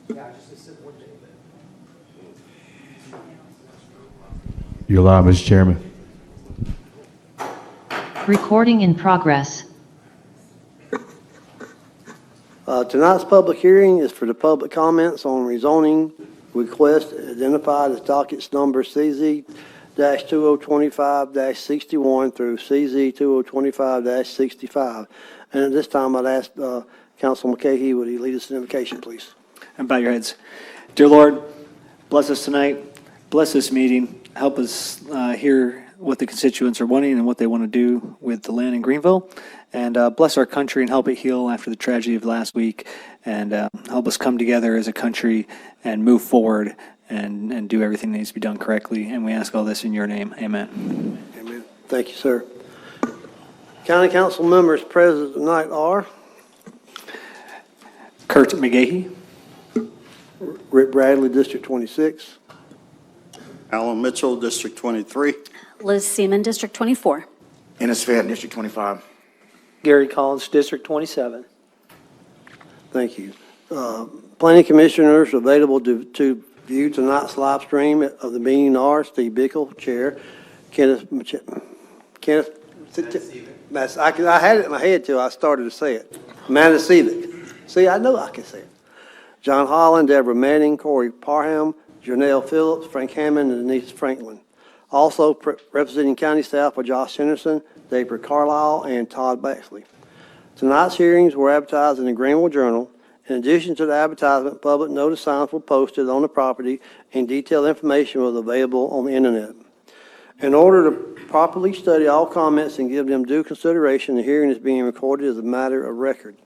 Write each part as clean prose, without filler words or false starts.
You're live, Mr. Chairman. Recording in progress. Tonight's public hearing is for the public comments on rezoning request identified as dockets number CZ-2025-61 through CZ-2025-65. And at this time, I'd ask Councilman McCahey, would he lead us in invocation, please? And bow your heads. Dear Lord, bless us tonight. Bless this meeting. Help us hear what the constituents are wanting and what they want to do with the land in Greenville. And bless our country and help it heal after the tragedy of last week. And help us come together as a country and move forward and do everything that needs to be done correctly. And we ask all this in your name. Amen. Amen. Thank you, sir. County Council members present tonight are Kurt McGahey. Rick Bradley, District 26. Alan Mitchell, District 23. Liz Seaman, District 24. Ennis Fed, District 25. Gary Collins, District 27. Thank you. Planning commissioners available to view tonight's live stream of the meeting are Steve Bickle, Chair, Kenneth, I had it in my head till I started to say it. Amanda Civic. See, I know I can say it. John Holland, Deborah Manning, Corey Parham, Janelle Phillips, Frank Hammond, and Denise Franklin. Also representing county staff are Josh Henderson, David Carlisle, and Todd Baxley. Tonight's hearings were advertised in the Greenville Journal. In addition to the advertisement, public notice signs were posted on the property and detailed information was available on the internet. In order to properly study all comments and give them due consideration, the hearing is being recorded as a matter of record.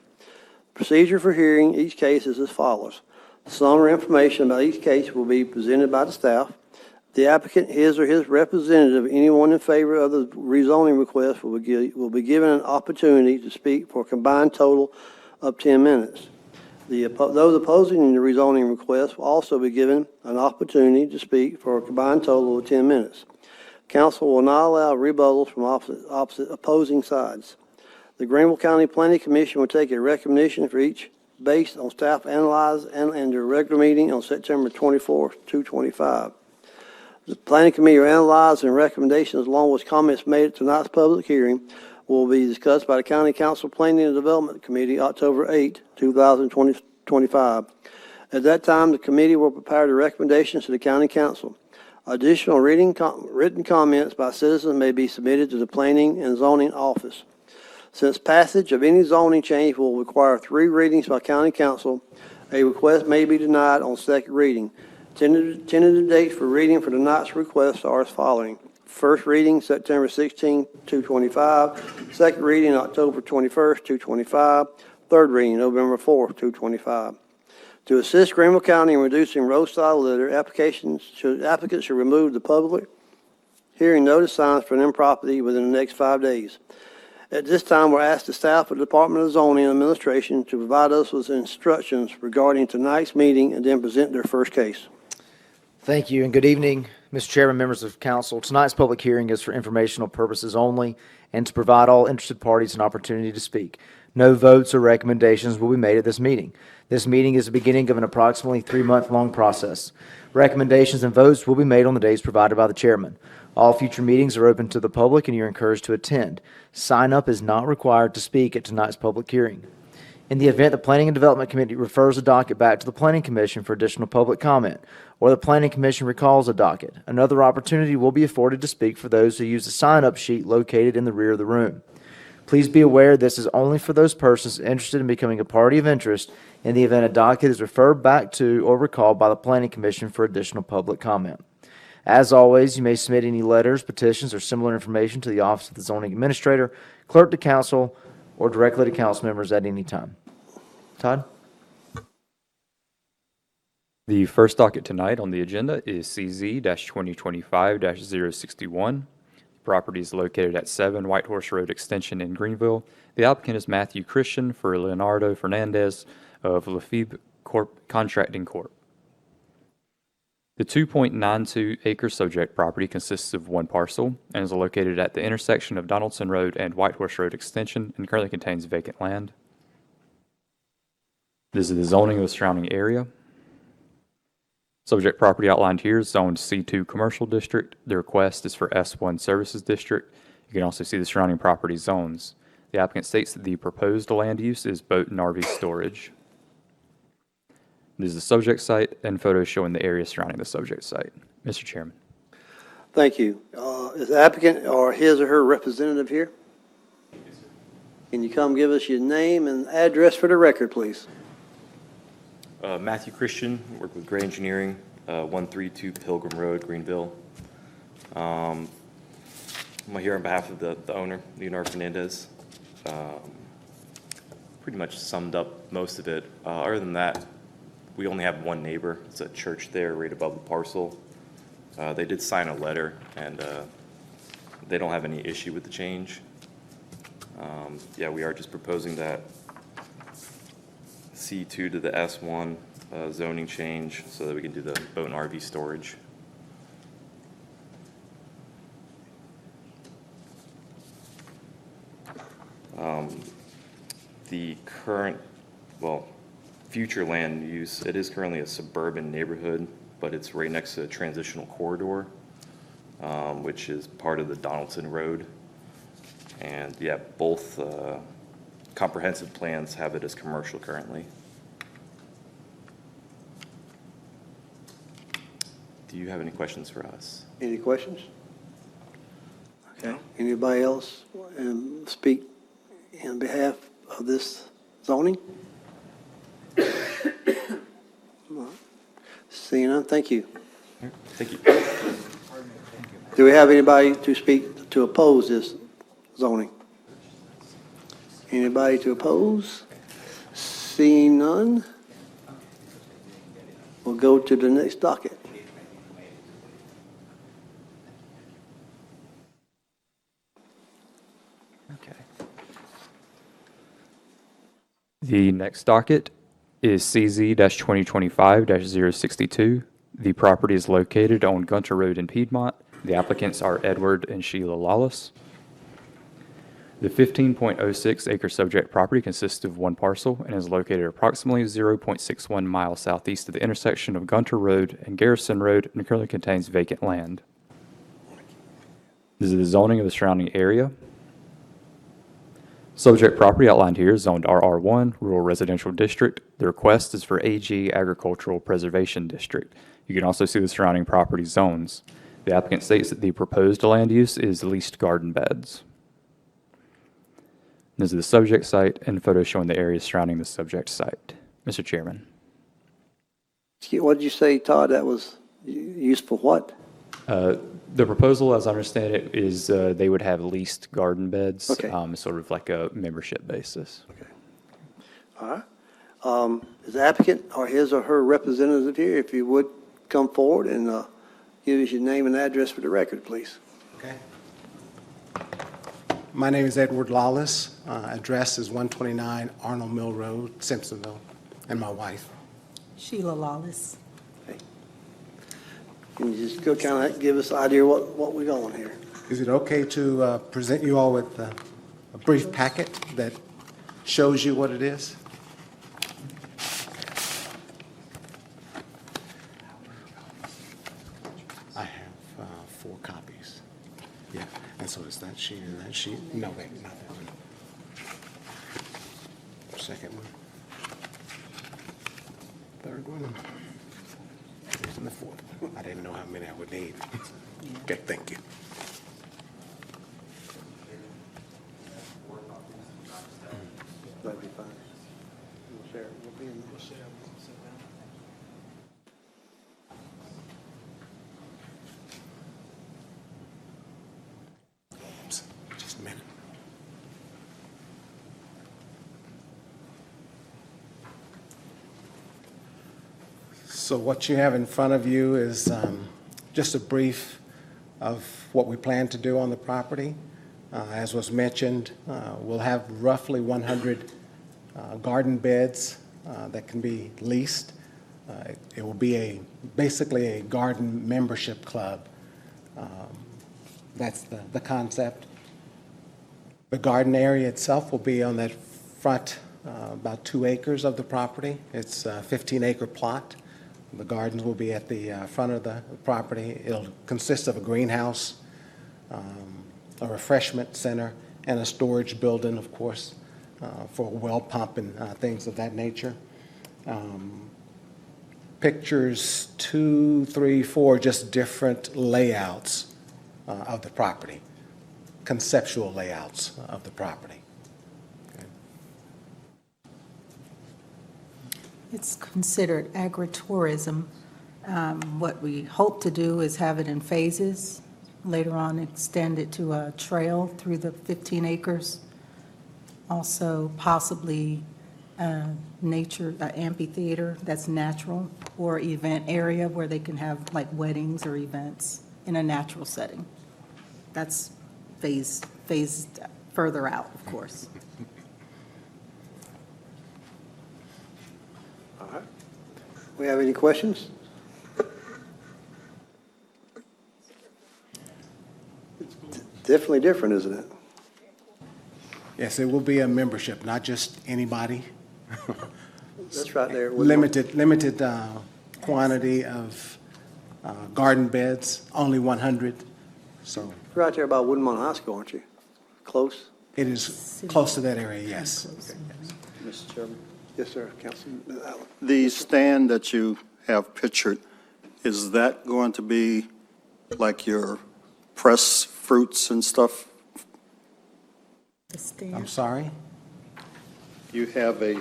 Procedure for hearing each case is as follows. Summary information about each case will be presented by the staff. The applicant, his or his representative, anyone in favor of the rezoning request will be given an opportunity to speak for a combined total of 10 minutes. Those opposing the rezoning request will also be given an opportunity to speak for a combined total of 10 minutes. Council will not allow rebuttals from opposite opposing sides. The Greenville County Planning Commission will take a recommendation for each based on staff analyze and their regular meeting on September 24, 2025. The Planning Committee will analyze and recommendations along with comments made at tonight's public hearing will be discussed by the County Council Planning and Development Committee October 8, 2025. At that time, the committee will prepare the recommendations to the County Council. Additional written comments by citizens may be submitted to the Planning and Zoning Office. Since passage of any zoning change will require 3 readings by County Council, a request may be denied on second reading. Tentative dates for reading for tonight's request are as following. First reading, September 16, 2025. Second reading, October 21st, 2025. Third reading, November 4th, 2025. To assist Greenville County in reducing roadside litter, applicants should remove the public hearing notice signs for them property within the next 5 days. At this time, we're asked the staff of the Department of Zoning and Administration to provide us with instructions regarding tonight's meeting and then present their first case. Thank you and good evening, Mr. Chairman, members of council. Tonight's public hearing is for informational purposes only and to provide all interested parties an opportunity to speak. No votes or recommendations will be made at this meeting. This meeting is the beginning of an approximately 3-month-long process. Recommendations and votes will be made on the days provided by the chairman. All future meetings are open to the public and you're encouraged to attend. Sign up is not required to speak at tonight's public hearing. In the event the Planning and Development Committee refers a docket back to the Planning Commission for additional public comment, or the Planning Commission recalls a docket, another opportunity will be afforded to speak for those who use the sign-up sheet located in the rear of the room. Please be aware this is only for those persons interested in becoming a party of interest in the event a docket is referred back to or recalled by the Planning Commission for additional public comment. As always, you may submit any letters, petitions, or similar information to the Office of the Zoning Administrator, Clerk to Council, or directly to council members at any time. Todd? The first docket tonight on the agenda is CZ-2025-061. The property is located at 7 Whitehorse Road Extension in Greenville. The applicant is Matthew Christian for Leonardo Fernandez of Lafib Contracting Corp. The 2.92 acre subject property consists of one parcel and is located at the intersection of Donaldson Road and Whitehorse Road Extension and currently contains vacant land. This is the zoning of the surrounding area. Subject property outlined here is zoned C2 Commercial District. The request is for S1 Services District. You can also see the surrounding property zones. The applicant states that the proposed land use is boat and RV storage. This is the subject site and photos showing the area surrounding the subject site. Mr. Chairman. Thank you. Is the applicant or his or her representative here? Can you come give us your name and address for the record, please? Matthew Christian, work with Gray Engineering, 132 Pilgrim Road, Greenville. I'm here on behalf of the owner, Leonardo Fernandez. Pretty much summed up most of it. Other than that, we only have one neighbor. It's a church there right above the parcel. They did sign a letter, and they don't have any issue with the change. Yeah, we are just proposing that C2 to the S1 zoning change so that we can do the boat and RV storage. The current, well, future land use, it is currently a suburban neighborhood, but it's right next to a transitional corridor, which is part of the Donaldson Road. And yeah, both comprehensive plans have it as commercial currently. Do you have any questions for us? Any questions? Okay. Anybody else speak in behalf of this zoning? Seeing none, thank you. Thank you. Do we have anybody to speak to oppose this zoning? Anybody to oppose? Seeing none, we'll go to the next docket. Okay. The next docket is CZ-2025-062. The property is located on Gunter Road in Piedmont. The applicants are Edward and Sheila Lawless. The 15.06 acre subject property consists of one parcel and is located approximately 0.61 miles southeast of the intersection of Gunter Road and Garrison Road and currently contains vacant land. This is the zoning of the surrounding area. Subject property outlined here is zoned RR1, Rural Residential District. The request is for AG Agricultural Preservation District. You can also see the surrounding property zones. The applicant states that the proposed land use is leased garden beds. This is the subject site and photos showing the areas surrounding the subject site. Mr. Chairman. What did you say, Todd? That was used for what? The proposal, as I understand it, is they would have leased garden beds, Okay. Sort of like a membership basis. Okay. All right. Is the applicant or his or her representative here? If you would come forward and give us your name and address for the record, please. Okay. My name is Edward Lawless. Address is 129 Arnold Mill Road, Simpsonville, and my wife. Sheila Lawless. Okay. Can you just go kind of give us an idea what we're going here? Is it okay to present you all with a brief packet that shows you what it is? I have 4 copies. Yeah, and so it's that sheet and that sheet. No, wait, not that one. Second one. Third one. And the fourth one. I didn't know how many I would need. Okay, thank you. That'd be fine. We'll share it. We'll be in there. Oops, just a minute. So what you have in front of you is just a brief of what we plan to do on the property. As was mentioned, we'll have roughly 100 garden beds that can be leased. It will be basically a garden membership club. That's the concept. The garden area itself will be on that front about 2 acres of the property. It's a 15-acre plot. The gardens will be at the front of the property. It'll consist of a greenhouse, a refreshment center, and a storage building, of course, for a well pump and things of that nature. Pictures 2, 3, 4, just different layouts of the property, conceptual layouts of the property. It's considered agritourism. What we hope to do is have it in phases, later on extend it to a trail through the 15 acres. Also possibly nature, amphitheater that's natural, or event area where they can have like weddings or events in a natural setting. That's phased further out, of course. All right. We have any questions? It's definitely different, isn't it? Yes, it will be a membership, not just anybody. That's right there. Limited quantity of garden beds, only 100. So You're right there by Woodmont High School, aren't you? Close? it is close to that area, yes. Mr. Chairman. Yes, sir, Councilman Allen. The stand that you have pictured, is that going to be like your pressed fruits and stuff? The stand. I'm sorry? You have a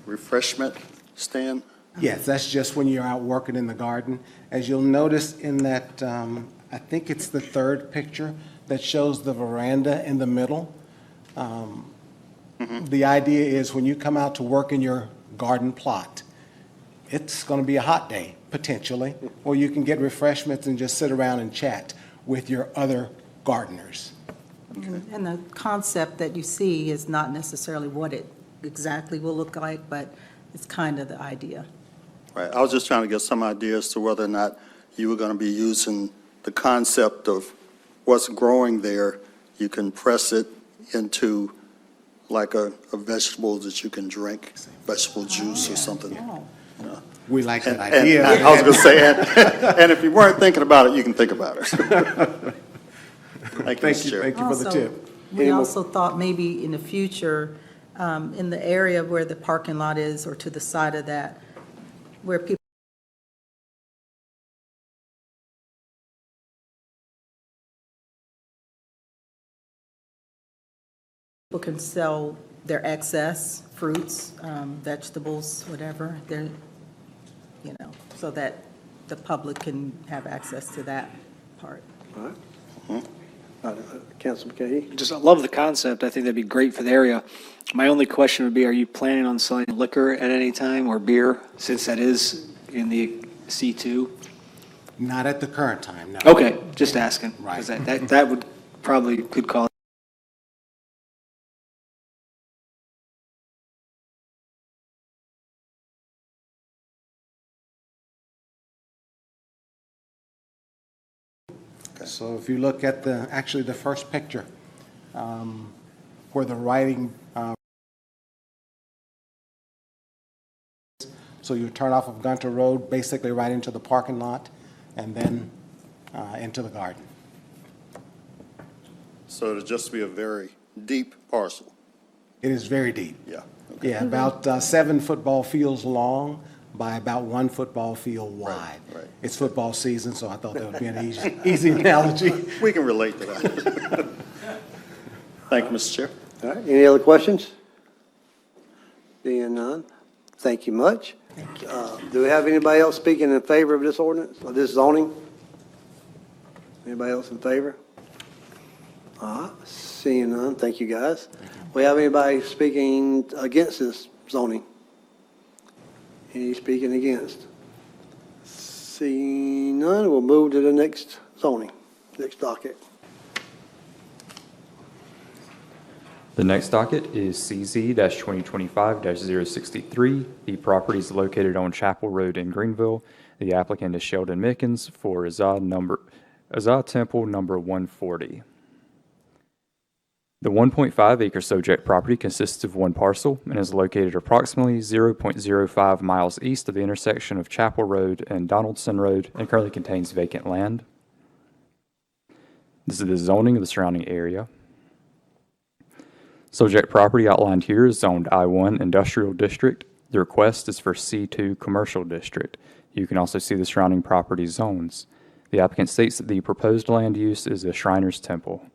refreshment stand? Yes, that's just when you're out working in the garden. As you'll notice in that, I think it's the third picture that shows the veranda in the middle. The idea is when you come out to work in your garden plot, it's going to be a hot day, potentially, or you can get refreshments and just sit around and chat with your other gardeners. And the concept that you see is not necessarily what it exactly will look like, but it's kind of the idea. Right, I was just trying to get some idea as to whether or not you were going to be using the concept of what's growing there. You can press it into like a vegetable that you can drink, vegetable juice or something. Oh. We like that And idea. I was going to say, and if you weren't thinking about it, you can think about it. Thank you, Mr. Chair. Thank you for the Also, tip. we also thought maybe in the future, in the area where the parking lot is, or to the side of that, where people can sell their excess fruits, vegetables, whatever, they're, so that the public can have access to that part. All right. Councilman McKay? I love the concept. I think that'd be great for the area. My only question would be, are you planning on selling liquor at any time or beer, since that is in the C2? Not at the current time, no. Okay, just asking. Right. 'Cause that would probably could cause So if you look at actually the first picture, where the writing, so you turn off of Gunter Road, basically right into the parking lot, and then into the garden. So it'll just be a very deep parcel. It is very deep. Yeah. Yeah, about 7 football fields long by about 1 football field wide. right. It's football season, so I thought that would be an easy analogy. We can relate to that. Thank you, Mr. Chair. All right, any other questions? Being none, thank you much. Do we have anybody else speaking in favor of this ordinance, or this zoning? Anybody else in favor? Seeing none, thank you, guys. We have anybody speaking against this zoning? Any speaking against? Seeing none, we'll move to the next zoning, next docket. The next docket is CZ-2025-063. The property is located on Chapel Road in Greenville. The applicant is Sheldon Mickens for Azad Temple number 140. The 1.5 acre subject property consists of one parcel and is located approximately 0.05 miles east of the intersection of Chapel Road and Donaldson Road and currently contains vacant land. This is the zoning of the surrounding area. Subject property outlined here is zoned I-1 Industrial District. The request is for C2 Commercial District. You can also see the surrounding property zones. The applicant states that the proposed land use is a Shriner's Temple.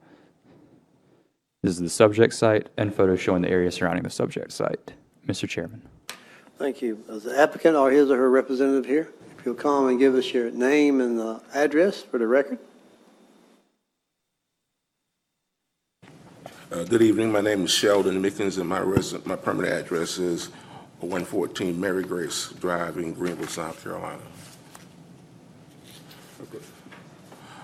This is the subject site and photos showing the area surrounding the subject site. Mr. Chairman. Thank you. Is the applicant or his or her representative here? If you'll come and give us your name and address for the record. Good evening. My name is Sheldon Mickens, and my permanent address is 114 Mary Grace Drive in Greenville, South Carolina. Okay.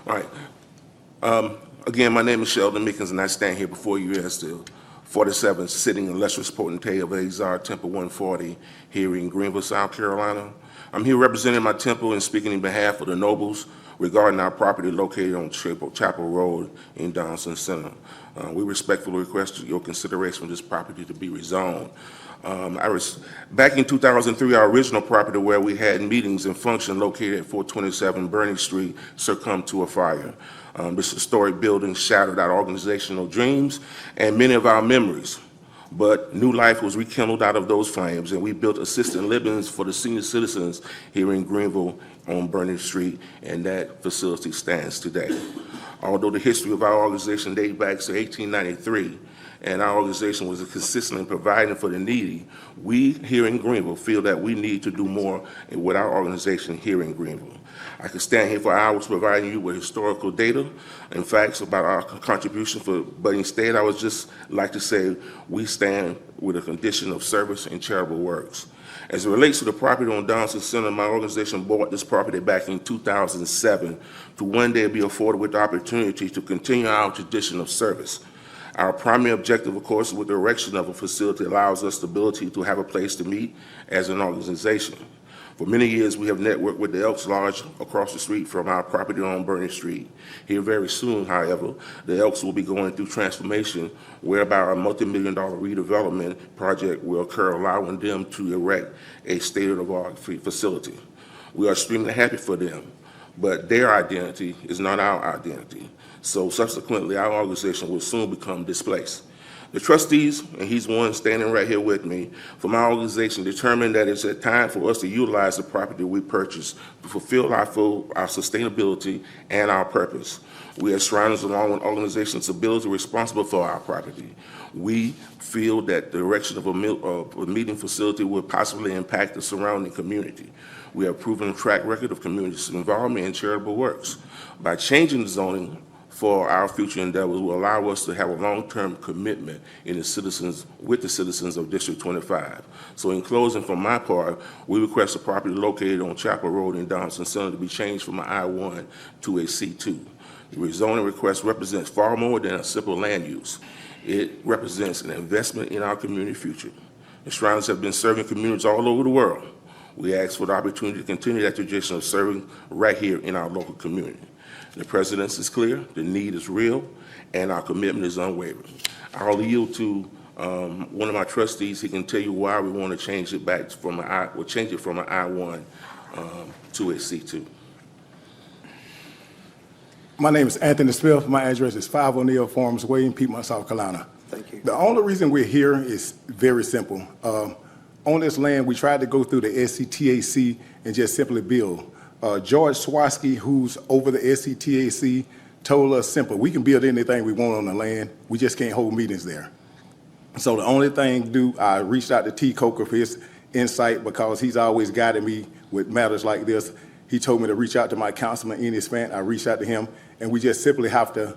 All right. Again, my name is Sheldon Mickens, and I stand here before you as the 47th sitting illustrious potentate of Azar Temple 140 here in Greenville, South Carolina. I'm here representing my temple and speaking in behalf of the nobles regarding our property located on Chapel Road in Donaldson Center. We respectfully request your consideration of this property to be rezoned. Back in 2003, our original property where we had meetings and function located at 427 Bernie Street succumbed to a fire. This historic building shattered our organizational dreams and many of our memories. But new life was rekindled out of those flames, and we built assisted livings for the senior citizens here in Greenville on Bernie Street, and that facility stands today. Although the history of our organization dates back to 1893, and our organization was consistent in providing for the needy, we here in Greenville feel that we need to do more with our organization here in Greenville. I could stand here for hours providing you with historical data and facts about our contribution, but instead I would just like to say we stand with a condition of service and charitable works. As it relates to the property on Donaldson Center, my organization bought this property back in 2007 to one day be afforded with the opportunity to continue our tradition of service. Our primary objective, of course, with the erection of a facility allows us the ability to have a place to meet as an organization. For many years, we have networked with the Elks Lodge across the street from our property on Bernie Street. Here very soon, however, the Elks will be going through transformation whereby our multi-million-dollar redevelopment project will occur, allowing them to erect a state-of-the-art facility. We are extremely happy for them, but their identity is not our identity. So subsequently, our organization will soon become displaced. The trustees, and he's one standing right here with me, from our organization determined that it's a time for us to utilize the property we purchased to fulfill our sustainability and our purpose. We as Shriners, along with organizations ability responsible for our property, we feel that the erection of a meeting facility would possibly impact the surrounding community. We have proven a track record of community involvement in charitable works. By changing the zoning for our future endeavors will allow us to have a long-term commitment with the citizens of District 25. So in closing, from my part, we request the property located on Chapel Road in Donaldson Center to be changed from an I-1 to a C2. The rezoning request represents far more than a simple land use. It represents an investment in our community future. The Shriners have been serving communities all over the world. We ask for the opportunity to continue that tradition of serving right here in our local community. The precedence is clear, the need is real, and our commitment is unwavering. I'll yield to one of my trustees. He can tell you why we want to change it back from an I-1 to a C2. My name is Anthony Smith. My address is 5 O'Neill Farms Way in Piedmont, South Carolina. Thank you. The only reason we're here is very simple. On this land, we tried to go through the SCTAC and just simply build. George Swarsky, who's over the SCTAC, told us simple, we can build anything we want on the land, we just can't hold meetings there. So the only thing to do, I reached out to T. Coker for his insight because he's always guided me with matters like this. He told me to reach out to my councilman, Ennis Fant. I reached out to him, and we just simply have to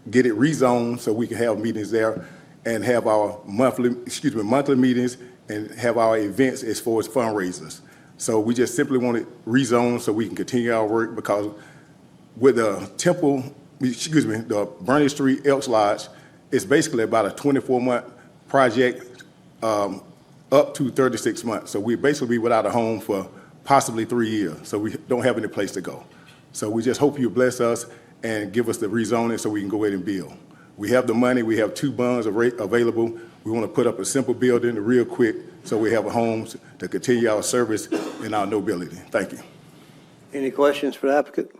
get it rezoned so we can have meetings there and have our monthly meetings and have our events as far as fundraisers. So we just simply want it rezoned so we can continue our work because with the the Bernie Street Elks Lodge, it's basically about a 24-month project up to 36 months. So we basically be without a home for possibly 3 years. So we don't have any place to go. So we just hope you bless us and give us the rezoning so we can go ahead and build. We have the money, we have 2 bonds available. We want to put up a simple building real quick so we have a home to continue our service and our nobility. Thank you. Any questions for the applicant?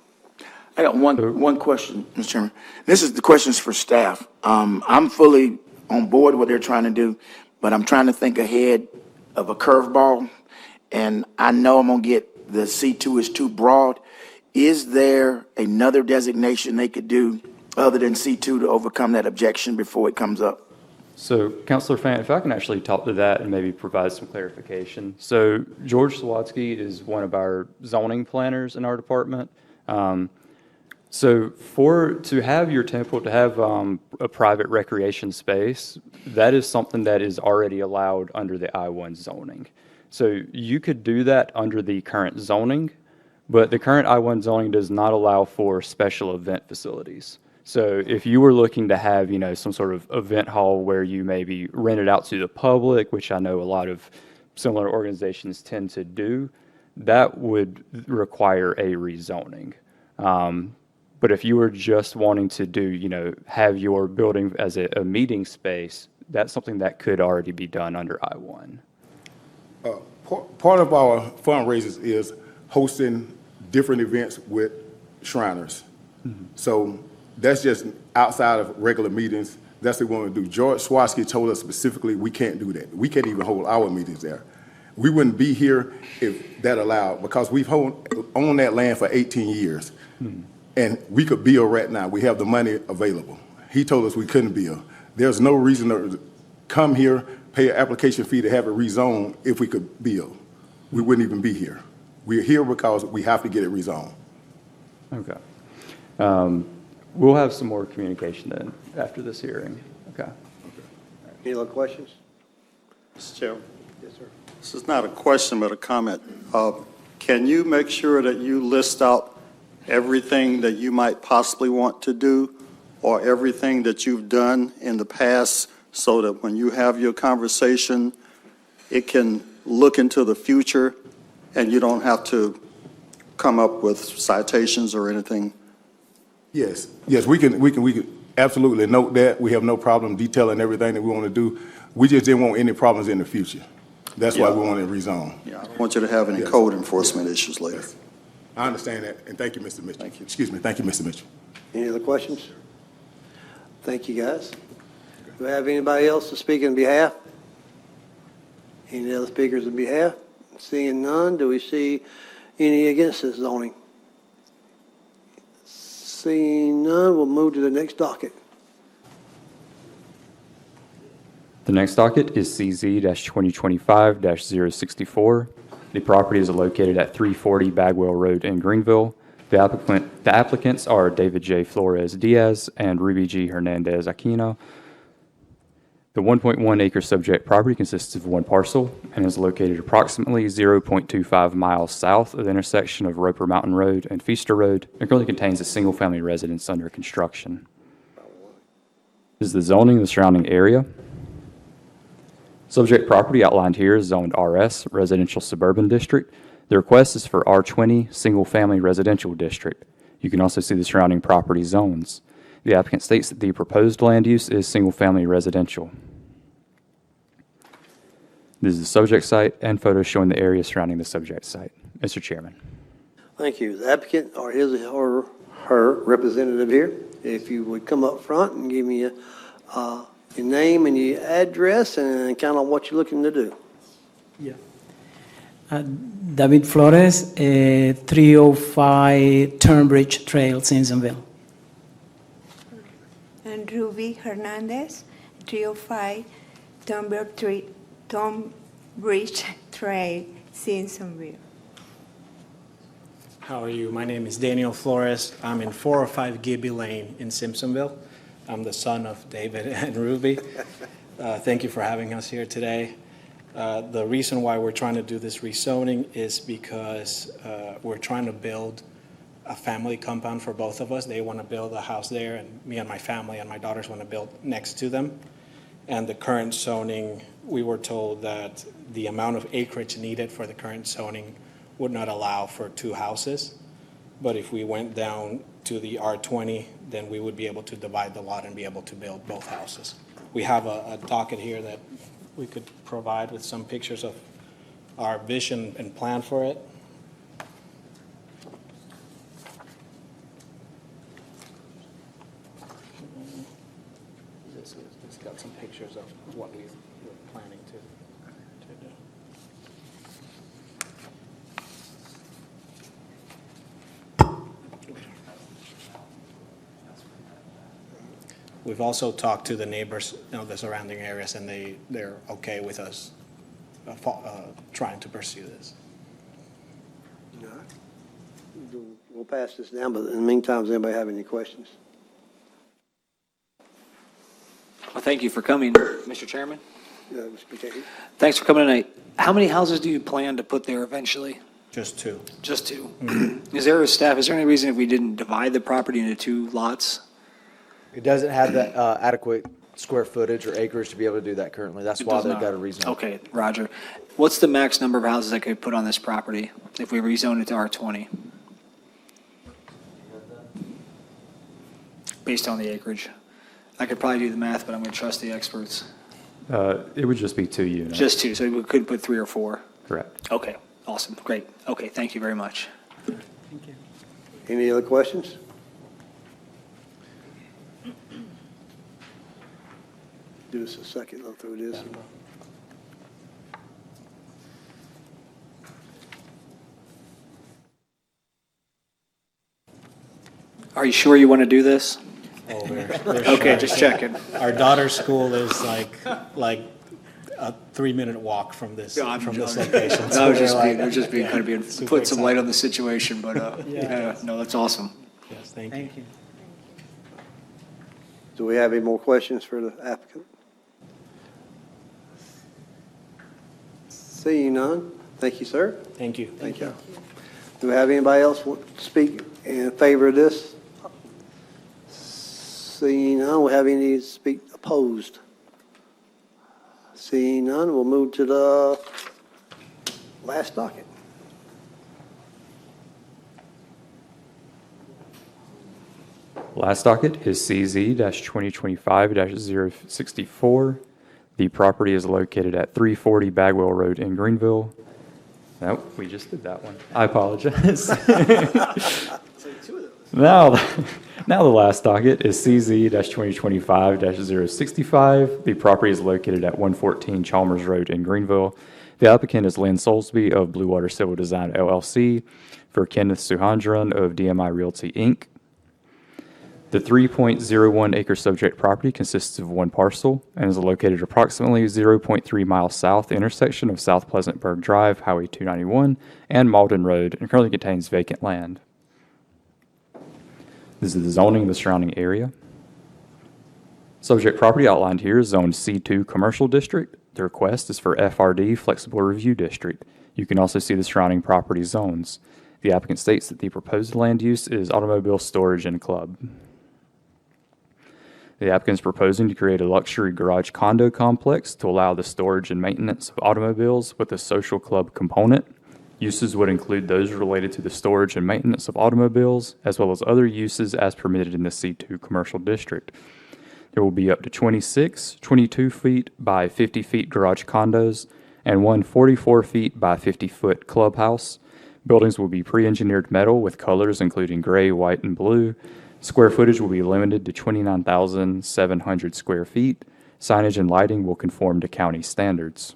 I got one question, Mr. Chairman. This is the questions for staff. I'm fully on board with what they're trying to do, but I'm trying to think ahead of a curveball, and I know I'm gonna get the C2 is too broad. Is there another designation they could do other than C2 to overcome that objection before it comes up? So, Councilor Fan, if I can actually talk to that and maybe provide some clarification. So, George Sawatsky is one of our zoning planners in our department. So, to have your temple, to have a private recreation space, that is something that is already allowed under the I-1 zoning. So, you could do that under the current zoning, but the current I-1 zoning does not allow for special event facilities. So if you were looking to have, some sort of event hall where you maybe rent it out to the public, which I know a lot of similar organizations tend to do, that would require a rezoning. But if you were just wanting to do, have your building as a meeting space, that's something that could already be done under I-1. Part of our fundraisers is hosting different events with Shriners. Mm-hmm. So that's just outside of regular meetings. That's what we want to do. George Swatsky told us specifically we can't do that. We can't even hold our meetings there. We wouldn't be here if that allowed, because we've owned that land for 18 years. Hmm. And we could build right now. We have the money available. He told us we couldn't build. There's no reason to come here, pay an application fee to have it rezoned if we could build. We wouldn't even be here. We're here because we have to get it rezoned. Okay. We'll have some more communication then after this hearing. Okay. Any other questions? Mr. Chairman. Yes, sir. This is not a question, but a comment. Can you make sure that you list out everything that you might possibly want to do, or everything that you've done in the past, so that when you have your conversation, it can look into the future and you don't have to come up with citations or anything? Yes, we can absolutely note that. We have no problem detailing everything that we want to do. We just didn't want any problems in the future. That's why we want to rezone. Yeah, I don't want you to have any code enforcement issues later. Yes. I understand that, and thank you, Mr. Mitchell. Thank you. Excuse me, thank you, Mr. Mitchell. Any other questions? Thank you, guys. Do we have anybody else to speak in behalf? Any other speakers in behalf? Seeing none, do we see any against this zoning? Seeing none, we'll move to the next docket. The next docket is CZ-2025-064. The property is located at 340 Bagwell Road in Greenville. The applicants are David J. Flores Diaz and Ruby G. Hernandez Aquino. The 1.1 acre subject property consists of one parcel and is located approximately 0.25 miles south of the intersection of Roper Mountain Road and Feaster Road, and currently contains a single-family residence under construction. This is the zoning of the surrounding area. Subject property outlined here is zoned RS, Residential Suburban District. The request is for R20, Single-Family Residential District. You can also see the surrounding property zones. The applicant states that the proposed land use is single-family residential. This is the subject site and photos showing the area surrounding the subject site. Mr. Chairman. Thank you. The applicant or his or her representative here, if you would come up front and give me your name and your address and kind of what you're looking to do. Yeah. David Flores, 305 Turnbridge Trail, Simpsonville. And Ruby Hernandez, 305 Tonbridge Trail, Simpsonville. How are you? My name is Daniel Flores. I'm in 405 Gibby Lane in Simpsonville. I'm the son of David and Ruby. Thank you for having us here today. The reason why we're trying to do this rezoning is because we're trying to build a family compound for both of us. They want to build a house there, and me and my family and my daughters want to build next to them. And the current zoning, we were told that the amount of acreage needed for the current zoning would not allow for two houses. but if we went down to the R20, then we would be able to divide the lot and be able to build both houses. We have a docket here that we could provide with some pictures of our vision and plan for it. It's got some pictures of what we're planning to do. We've also talked to the neighbors, the surrounding areas, and they're okay with us trying to pursue this. All right. We'll pass this down, but in the meantime, does anybody have any questions? Well, thank you for coming, Mr. Chairman. Yeah, Mr. McKay. Thanks for coming tonight. How many houses do you plan to put there eventually? Just two. Just two. Is there any reason if we didn't divide the property into two lots? It doesn't have the adequate square footage or acreage to be able to do that currently. That's It why does they've not. got a reason. Okay, Roger. What's the max number of houses I could put on this property if we rezone it to R20? Based on the acreage. I could probably do the math, but I'm going to trust the experts. It would just be 2 units. Just two, so we could put 3 or 4. Correct. Okay, awesome, great. Okay, thank you very much. Any other questions? Do us a second, look through this. Are you sure you want to do this? Oh, Okay, just checking. Our daughter's school is like a 3-minute walk from this location. I was just we're being, kind of being, super put some light excited. on the situation, but, no, that's awesome. Yes, thank you. Do we have any more questions for the applicant? Seeing none, thank you, sir. Thank you. Thank you. Do we have anybody else want to speak in favor of this? Seeing none, we have any to speak opposed? Seeing none, we'll move to the last docket. Last docket is CZ-2025-064. The property is located at 340 Bagwell Road in Greenville. Nope, we just did that one. I apologize. Now the last docket is CZ-2025-065. The property is located at 114 Chalmers Road in Greenville. The applicant is Lynn Soulsby of Blue Water Civil Design LLC for Kenneth Suhandran of DMI Realty, Inc. The 3.01 acre subject property consists of one parcel and is located approximately 0.3 miles south intersection of South Pleasantburg Drive, Highway 291, and Malden Road, and currently contains vacant land. This is the zoning of the surrounding area. Subject property outlined here is zoned C2 Commercial District. The request is for FRD Flexible Review District. You can also see the surrounding property zones. The applicant states that the proposed land use is automobile storage and club. The applicant is proposing to create a luxury garage condo complex to allow the storage and maintenance of automobiles with a social club component. Uses would include those related to the storage and maintenance of automobiles, as well as other uses as permitted in the C2 commercial district. There will be up to 26 22 feet by 50 feet garage condos and one 44 feet by 50 foot clubhouse. Buildings will be pre-engineered metal with colors including gray, white, and blue. Square footage will be limited to 29,700 square feet. Signage and lighting will conform to county standards.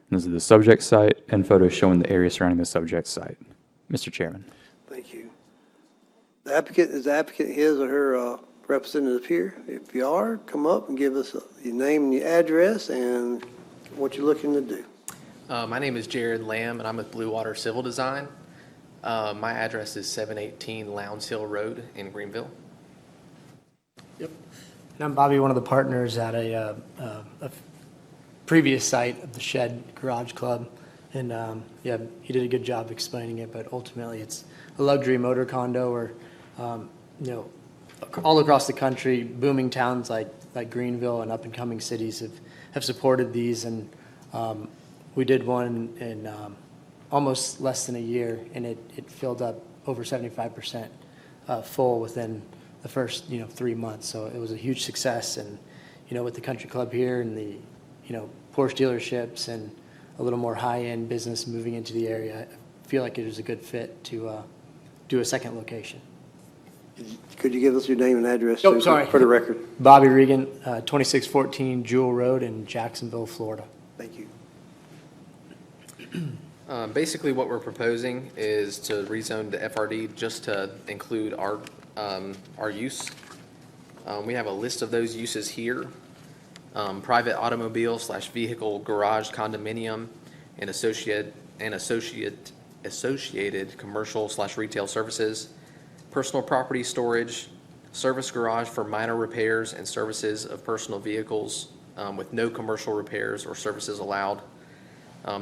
This is the subject site and photos showing the area surrounding the subject site. Mr. Chairman. Thank you. The applicant, is the applicant his or her representative here? If you are, come up and give us your name and your address and what you're looking to do. My name is Jared Lamb, and I'm with Blue Water Civil Design. My address is 718 Lowndes Hill Road in Greenville. Yep. And I'm Bobby, one of the partners at a previous site of the Shed Garage Club. And yeah, he did a good job explaining it, but ultimately it's a luxury motor condo or, you know, all across the country, booming towns like Greenville and up and coming cities have supported these. And we did one in almost less than a year, and it filled up over 75% full within the first 3 months. So it was a huge success, and with the country club here and the Porsche dealerships and a little more high-end business moving into the area, I feel like it was a good fit to do a second location. Could you give us your name and address Oh, sorry. for the record? Bobby Regan, 2614 Jewel Road in Jacksonville, Florida. Thank you. Basically, what we're proposing is to rezone the FRD just to include our use. We have a list of those uses here. Private automobile / vehicle garage condominium and associated commercial / retail services, personal property storage, service garage for minor repairs and services of personal vehicles with no commercial repairs or services allowed.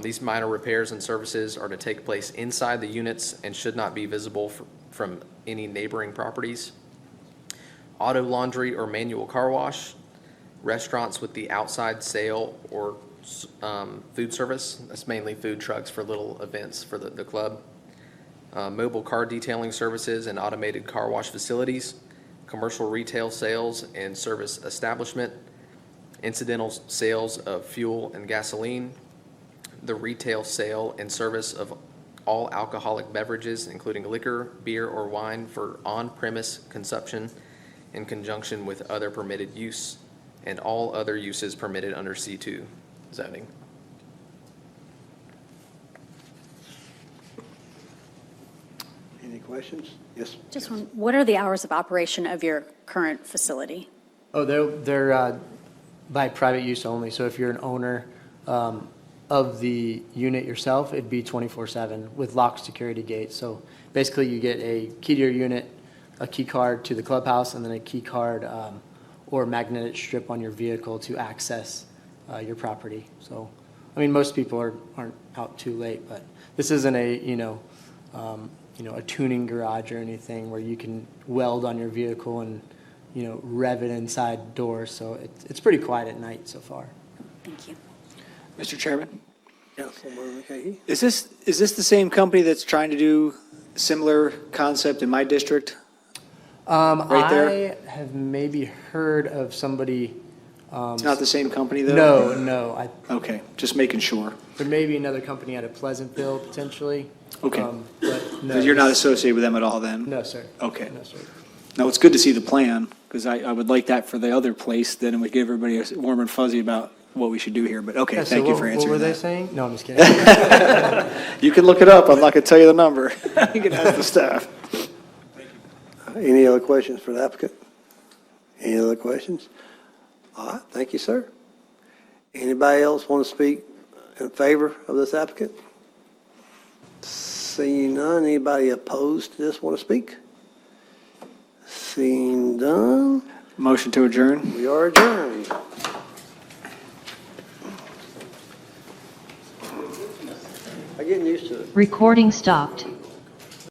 These minor repairs and services are to take place inside the units and should not be visible from any neighboring properties. Auto laundry or manual car wash, restaurants with the outside sale or food service. That's mainly food trucks for little events for the club. Mobile car detailing services and automated car wash facilities, commercial retail sales and service establishment, incidental sales of fuel and gasoline, the retail sale and service of all alcoholic beverages, including liquor, beer, or wine for on-premise consumption in conjunction with other permitted use, and all other uses permitted under C2 zoning. Any questions? Yes. Just one, what are the hours of operation of your current facility? Oh, they're by private use only. So if you're an owner of the unit yourself, it'd be 24/7 with locked security gates. So basically, you get a key to your unit, a key card to the clubhouse, and then a key card or magnetic strip on your vehicle to access your property. So, I mean, most people aren't out too late, but this isn't a a tuning garage or anything where you can weld on your vehicle and rev it inside doors. So it's pretty quiet at night so far. Thank you. Mr. Chairman, Councilman McKay. is this the same company that's trying to do similar concept in my district? Right there? I have maybe heard of somebody. It's not the same company, though? No. Okay, just making sure. There may be another company out of Pleasantville, potentially. Okay. But no. But you're not associated with them at all, then? No, sir. Okay. No, sir. No, it's good to see the plan, because I would like that for the other place, then it would give everybody a warm and fuzzy about what we should do here, but okay, Yeah, so thank you for What answering were they that. saying? No, I'm just kidding. You can look it up, I'm not going to tell you the number. You can ask the staff. Any other questions for the applicant? Any other questions? All right, thank you, sir. Anybody else want to speak in favor of this applicant? Seeing none, anybody opposed to this want to speak? Seeing none, Motion to adjourn? we are adjourned. I'm getting used to it. Recording stopped.